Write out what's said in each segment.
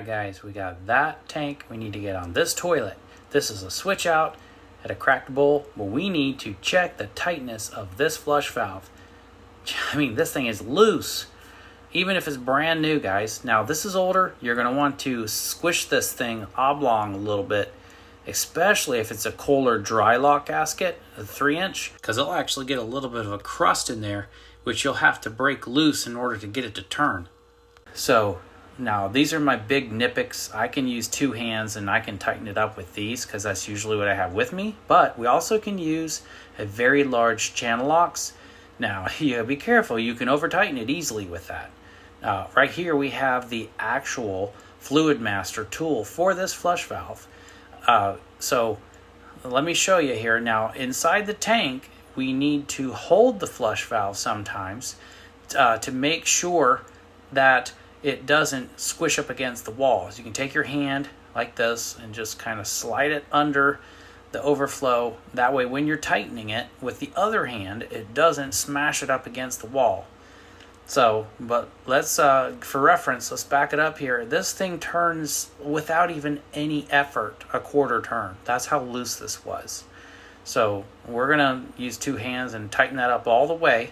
Guys, we got that tank. We need to get on this toilet. This is a switch out at a cracked bowl. Well, we need to check the tightness of this flush valve. I mean, this thing is loose, even if it's brand new, guys. Now, this is older. You're going to want to squish this thing oblong a little bit, especially if it's a Kohler Dry lock gasket, a 3-inch, because it'll actually get a little bit of a crust in there, which you'll have to break loose in order to get it to turn. So now these are my big Nippics. I can use 2 hands and I can tighten it up with these because that's usually what I have with me. But we also can use a very large channel locks. Now, you gotta be careful. You can over tighten it easily with that. Right here we have the actual Fluid Master tool for this flush valve. So let me show you here. Now, inside the tank, we need to hold the flush valve sometimes to make sure that it doesn't squish up against the walls. You can take your hand like this and just kind of slide it under the overflow. That way when you're tightening it with the other hand, it doesn't smash it up against the wall. So, but let's, for reference, let's back it up here. This thing turns without even any effort, a quarter turn. That's how loose this was. So we're gonna use 2 hands and tighten that up all the way.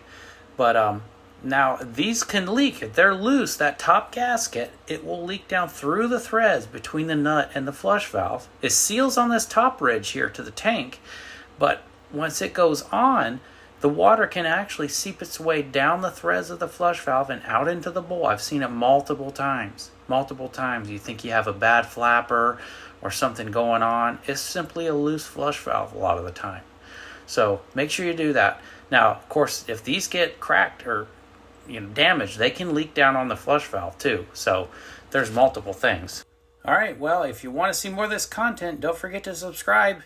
But now these can leak. If they're loose, that top gasket, it will leak down through the threads between the nut and the flush valve. It seals on this top ridge here to the tank, but once it goes on, the water can actually seep its way down the threads of the flush valve and out into the bowl. I've seen it multiple times. Multiple times. You think you have a bad flapper or something going on. It's simply a loose flush valve a lot of the time. So make sure you do that. Now, of course, if these get cracked or damaged, they can leak down on the flush valve too. So there's multiple things. All right, well, if you want to see more of this content, don't forget to subscribe.